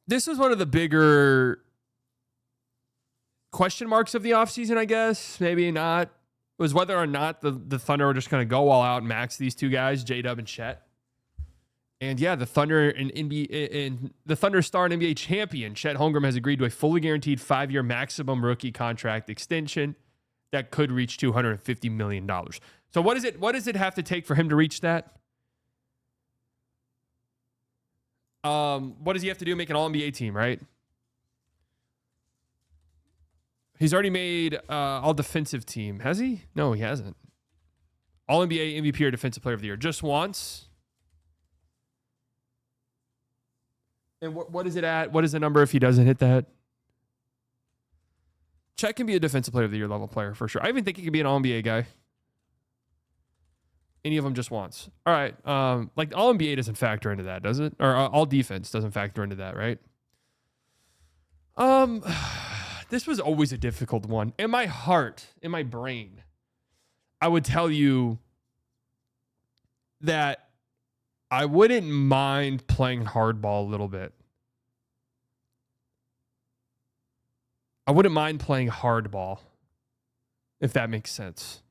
this was one of the bigger question marks of the offseason, I guess. Maybe not. Was whether or not the Thunder were just going to go all out and max these two guys, J-Dub and Chet. And yeah, the Thunder and the Thunder star and NBA champion, Chet Holmgren, has agreed to a fully guaranteed 5-year maximum rookie contract extension that could reach $250 million. So what does it have to take for him to reach that? What does he have to do? Make an All-NBA team, right? He's already made All-Defensive team. Has he? No, he hasn't. All-NBA, MVP, or Defensive Player of the Year. Just once. And what is it at? What is the number if he doesn't hit that? Chet can be a Defensive Player of the Year level player for sure. I even think he could be an All-NBA guy. Any of them just once. All right. Like All-NBA doesn't factor into that, does it? Or All-Defense doesn't factor into that, right? This was always a difficult one. In my heart, in my brain, I would tell you that I wouldn't mind playing hardball a little bit. I wouldn't mind playing hardball, if that makes sense,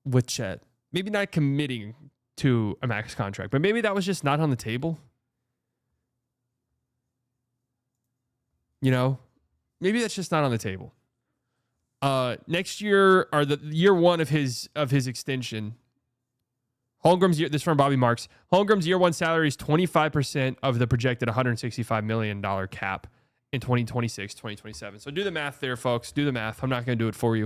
with Chet. Maybe not committing to a max contract, but maybe that was just not on the table. You know? Maybe that's just not on the table. Next year, or the year one of his extension, Holmgren's year, this is from Bobby Marks. Holmgren's year one salary is 25% of the projected $165 million cap in 2026, 2027. So do the math there, folks. Do the math. I'm not going to do it for you.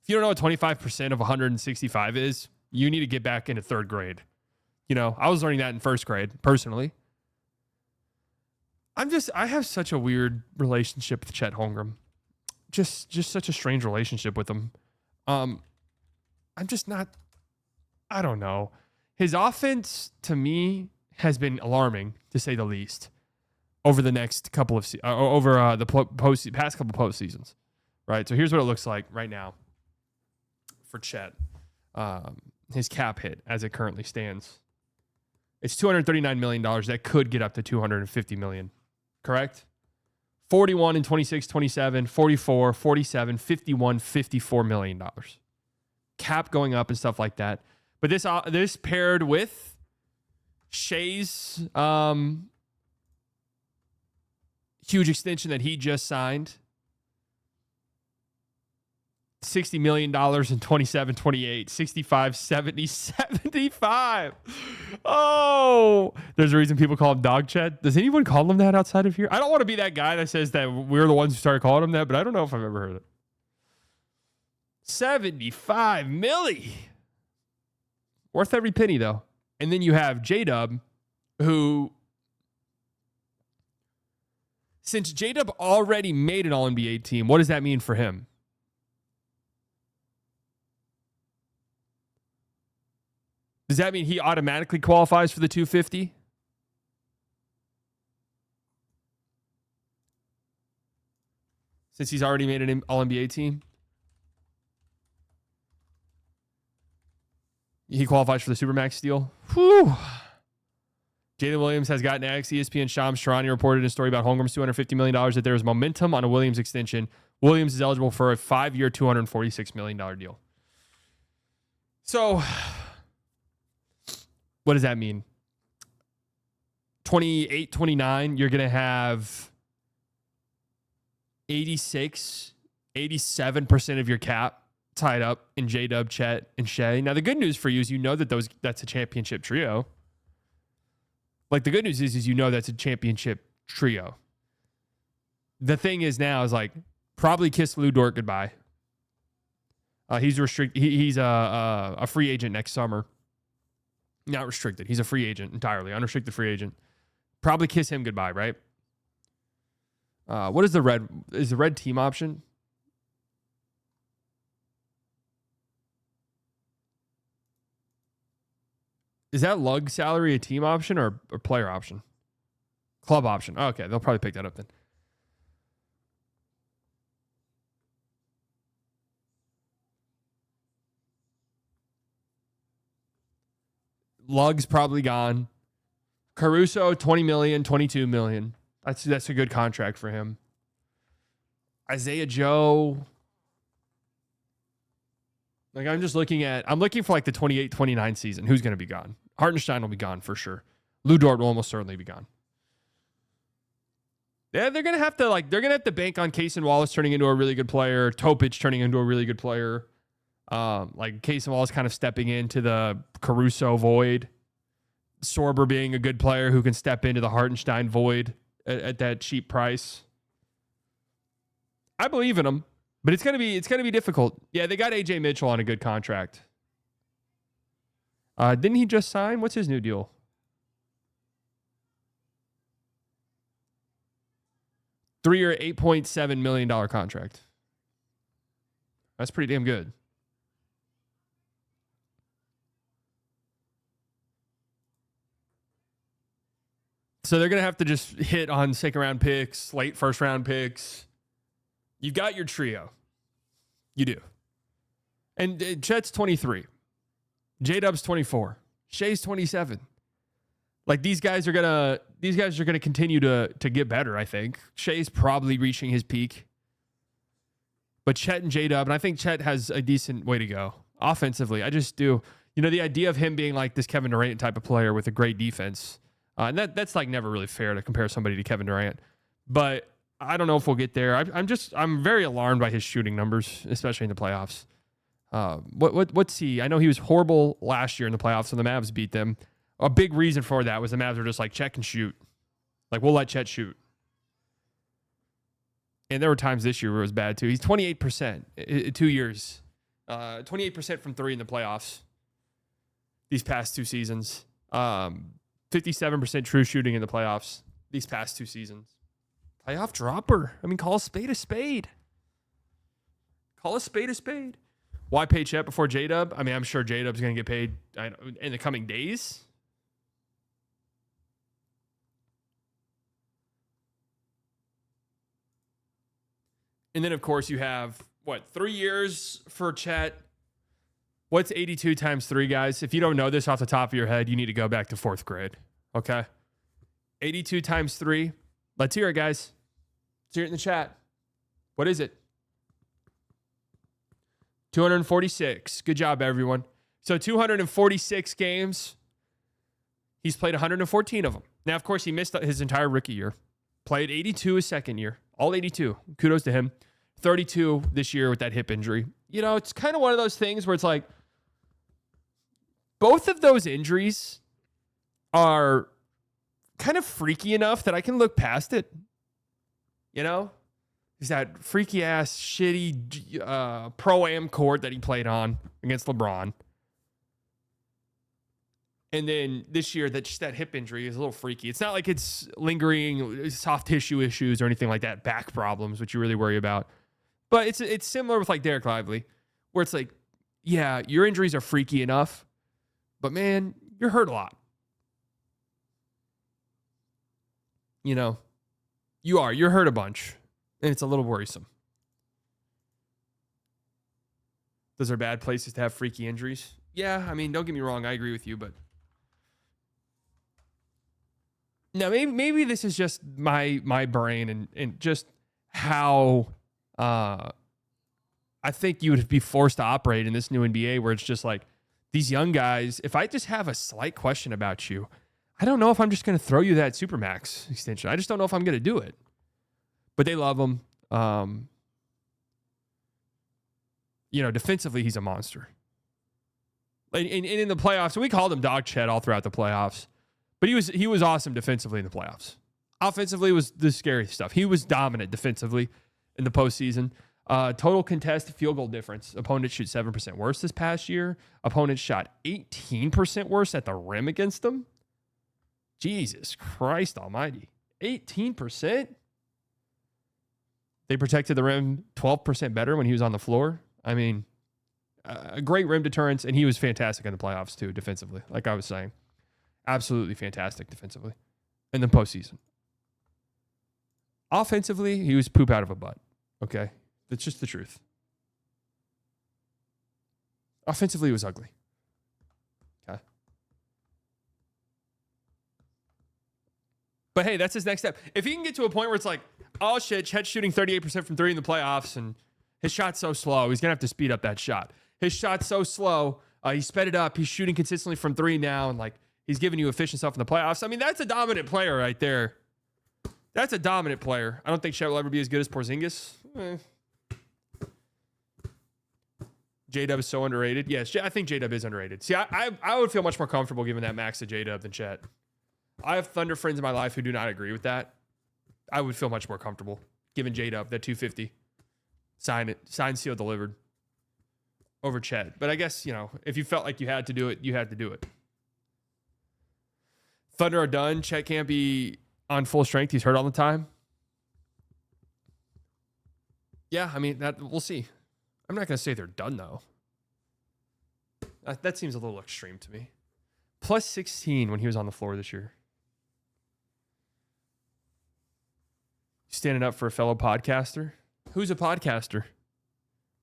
If you don't know what 25% of 165 is, you need to get back into third grade. You know, I was learning that in first grade, personally. I have such a weird relationship with Chet Holmgren. Just such a strange relationship with him. I'm just not, I don't know. His offense, to me, has been alarming, to say the least, over the next couple of, the past couple postseasons, right? So here's what it looks like right now for Chet. His cap hit, as it currently stands. It's $239 million. That could get up to $250 million. Correct? 41 and 26, 27, 44, 47, 51, $54 million. Cap going up and stuff like that. But this paired with Shai's huge extension that he just signed. $60 million in 27, 28, 65, 70, 75. Oh, there's a reason people call him Dog Chet. Does anyone call him that outside of here? I don't want to be that guy that says that we're the ones who started calling him that, but I don't know if I've ever heard it. 75 milli. Worth every penny, though. And then you have J-Dub, who, since J-Dub already made an All-NBA team, what does that mean for him? Does that mean he automatically qualifies for the 250? Since he's already made an All-NBA team? He qualifies for the Supermax deal? Whew. Jalen Williams has gotten X. ESPN Shams Charania reported in a story about Holmgren's $250 million that there is momentum on a Williams extension. Williams is eligible for a 5-year, $246 million deal. So, what does that mean? 28, 29, you're going to have 86, 87% of your cap tied up in J-Dub, Chet, and Shai. Now, the good news for you is you know that that's a championship trio. Like, the good news is you know that's a championship trio. The thing is now is, like, probably kiss Lou Dort goodbye. He's restricted. He's a free agent next summer. Not restricted. He's a free agent entirely. Unrestricted free agent. Probably kiss him goodbye, right? What is the red? Is the red team option? Is that lug salary a team option or player option? Club option. Oh, okay, they'll probably pick that up then. Lug's probably gone. Caruso, $20 million, $22 million. That's a good contract for him. Isaiah Joe. Like I'm looking for like the 28-29 season. Who's going to be gone? Hartenstein will be gone for sure. Lou Dort will almost certainly be gone. Yeah, they're gonna have to bank on Case and Wallace turning into a really good player, Topic turning into a really good player. Like Case and Wallace kind of stepping into the Caruso void. Sorber being a good player who can step into the Hartenstein void at that cheap price. I believe in them, but it's gonna be difficult. Yeah, they got AJ Mitchell on a good contract. Didn't he just sign? What's his new deal? Three-year, $8.7 million contract. That's pretty damn good. So they're going to have to just hit on second-round picks, late first-round picks. You've got your trio. You do. And Chet's 23. J-Dub's 24. Shai's 27. Like these guys are gonna continue to get better, I think. Shai's probably reaching his peak. But Chet and J-Dub, and I think Chet has a decent way to go. Offensively, I just do. You know, the idea of him being like this Kevin Durant type of player with a great defense, and that's like never really fair to compare somebody to Kevin Durant. But I don't know if we'll get there. I'm very alarmed by his shooting numbers, especially in the playoffs. What's he? I know he was horrible last year in the playoffs, and the Mavs beat them. A big reason for that was the Mavs were just like, Chet can shoot. Like, we'll let Chet shoot. And there were times this year where it was bad, too. He's 28% in 2 years. 28% from three in the playoffs these past two seasons. 57% true shooting in the playoffs these past two seasons. Playoff dropper. I mean, call a spade a spade. Call a spade a spade. Why pay Chet before J-Dub? I mean, I'm sure J-Dub's going to get paid in the coming days. And then, of course, you have, 3 years for Chet? What's 82 times 3, guys? If you don't know this off the top of your head, you need to go back to 4th grade, okay? 82 times 3. Let's hear it, guys. Let's hear it in the chat. What is it? 246. Good job, everyone. So 246 games. He's played 114 of them. Now, of course, he missed his entire rookie year. Played 82 his second year. All 82. Kudos to him. 32 this year with that hip injury. You know, it's kind of one of those things where it's like, both of those injuries are kind of freaky enough that I can look past it. You know? There's that freaky ass, shitty pro-am court that he played on against LeBron. And then this year, that hip injury is a little freaky. It's not like it's lingering soft tissue issues or anything like that, back problems, which you really worry about. But it's similar with like Derek Lively, where it's like, yeah, your injuries are freaky enough, but man, you're hurt a lot. You know, you're hurt a bunch, and it's a little worrisome. Those are bad places to have freaky injuries. Yeah, I mean, don't get me wrong, I agree with you, but now maybe this is just my brain and just how I think you would be forced to operate in this new NBA, where it's just like these young guys, if I just have a slight question about you, I don't know if I'm just going to throw you that Supermax extension. I just don't know if I'm going to do it. But they love him. You know, defensively, he's a monster. And in the playoffs, we called him Dog Chet all throughout the playoffs. But he was awesome defensively in the playoffs. Offensively was the scary stuff. He was dominant defensively in the postseason. Total contested field goal difference. Opponents shoot 7% worse this past year. Opponents shot 18% worse at the rim against them. Jesus Christ almighty. 18%? They protected the rim 12% better when he was on the floor. I mean, a great rim deterrence, and he was fantastic in the playoffs too, defensively, like I was saying. Absolutely fantastic defensively in the postseason. Offensively, he was poop out of a butt. Okay? That's just the truth. Offensively, it was ugly. Okay? But hey, that's his next step. If he can get to a point where it's like, oh shit, Chet's shooting 38% from 3 in the playoffs, and his shot's so slow, he's going to have to speed up that shot. His shot's so slow, he sped it up. He's shooting consistently from 3 now, and like he's giving you efficient stuff in the playoffs. I mean, that's a dominant player right there. That's a dominant player. I don't think Chet will ever be as good as Porzingis. J-Dub is so underrated. Yes, I think J-Dub is underrated. See, I would feel much more comfortable giving that max to J-Dub than Chet. I have Thunder friends in my life who do not agree with that. I would feel much more comfortable giving J-Dub that 250. Sign it. Signed, sealed, delivered. Over Chet. But I guess, if you felt like you had to do it, you had to do it. Thunder are done. Chet can't be on full strength. He's hurt all the time. Yeah, I mean, we'll see. I'm not going to say they're done, though. That seems a little extreme to me. Plus 16 when he was on the floor this year. Standing up for a fellow podcaster. Who's a podcaster?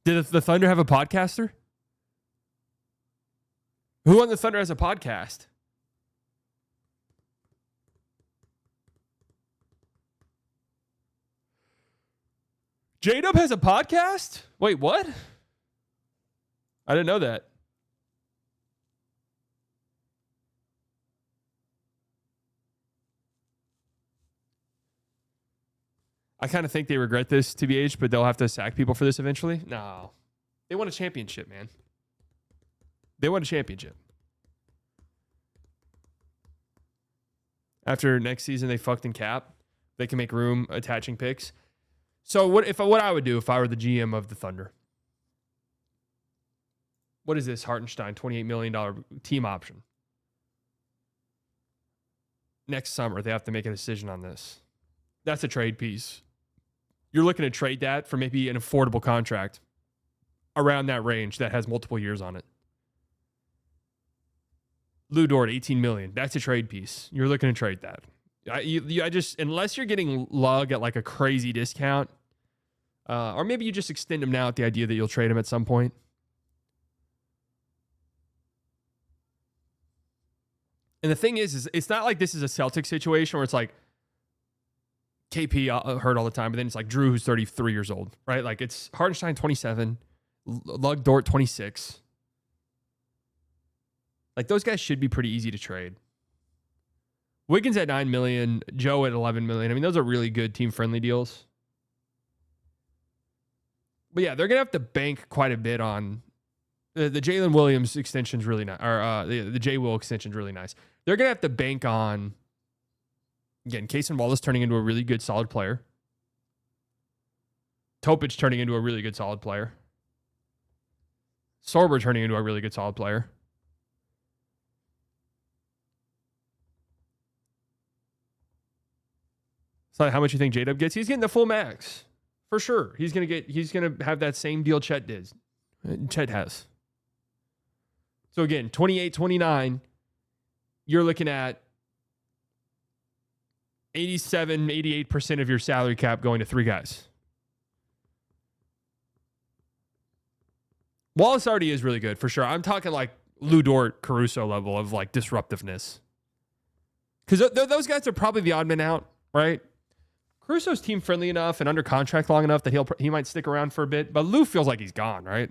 Did the Thunder have a podcaster? Who on the Thunder has a podcast? J-Dub has a podcast? Wait, what? I didn't know that. I kind of think they regret this, TBH, but they'll have to sack people for this eventually. No. They won a championship, man. They won a championship. After next season, they fucked in cap. They can make room attaching picks. So what I would do if I were the GM of the Thunder? What is this Hartenstein $28 million team option? Next summer, they have to make a decision on this. That's a trade piece. You're looking to trade that for maybe an affordable contract around that range that has multiple years on it. Lou Dort, $18 million. That's a trade piece. You're looking to trade that. I just, unless you're getting Lug at like a crazy discount, or maybe you just extend him now at the idea that you'll trade him at some point. And the thing is it's not like this is a Celtic situation where it's like KP hurt all the time, but then it's like Drew, who's 33 years old, right? Like it's Hartenstein, 27, Lug Dort, 26. Like those guys should be pretty easy to trade. Wiggins at $9 million, Joe at $11 million. I mean, those are really good team-friendly deals. But yeah, they're going to have to bank quite a bit on the Jalen Williams extension's really nice. Or the J. Will extension's really nice. They're going to have to bank on, again, Cason Wallace turning into a really good, solid player. Topic turning into a really good, solid player. Sorber turning into a really good, solid player. So how much you think J-Dub gets? He's getting the full max. For sure. He's gonna have that same deal Chet has. So again, 28, 29, you're looking at 87, 88% of your salary cap going to 3 guys. Wallace already is really good, for sure. I'm talking like Lou Dort, Caruso level of like disruptiveness. Because those guys are probably the odd man out, right? Caruso's team friendly enough and under contract long enough that he might stick around for a bit, but Lou feels like he's gone, right?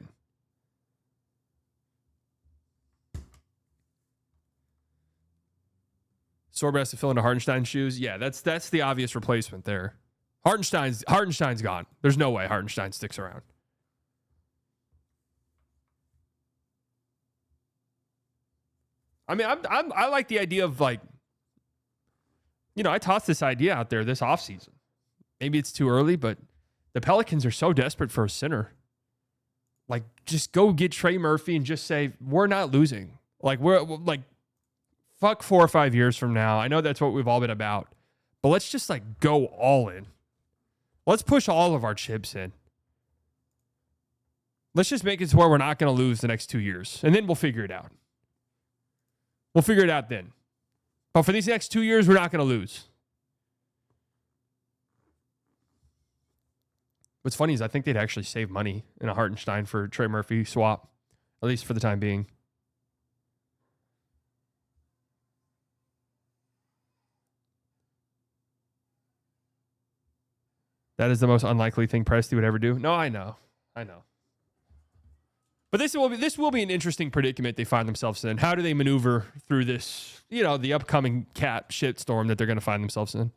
Sorber has to fill into Hartenstein's shoes. Yeah, that's the obvious replacement there. Hartenstein's gone. There's no way Hartenstein sticks around. I mean, I like the idea of like, I tossed this idea out there this offseason. Maybe it's too early, but the Pelicans are so desperate for a center. Like, just go get Trey Murphy and just say, we're not losing. Like, we're like, fuck 4 or 5 years from now. I know that's what we've all been about, but let's just like go all in. Let's push all of our chips in. Let's just make it to where we're not going to lose the next 2 years, and then we'll figure it out. We'll figure it out then. But for these next 2 years, we're not going to lose. What's funny is I think they'd actually save money in a Hartenstein for Trey Murphy swap, at least for the time being. That is the most unlikely thing Presti would ever do. No, I know. But this will be an interesting predicament they find themselves in. How do they maneuver through this, the upcoming cap shitstorm that they're going to find themselves in?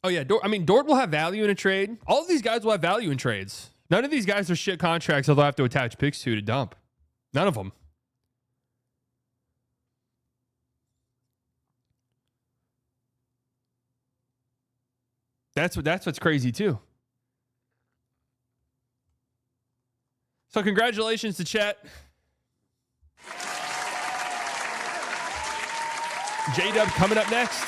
Oh, yeah. Dort will have value in a trade. All of these guys will have value in trades. None of these guys are shit contracts that they'll have to attach picks to dump. None of them. That's what's crazy, too. So congratulations to Chet. J-Dub coming up next.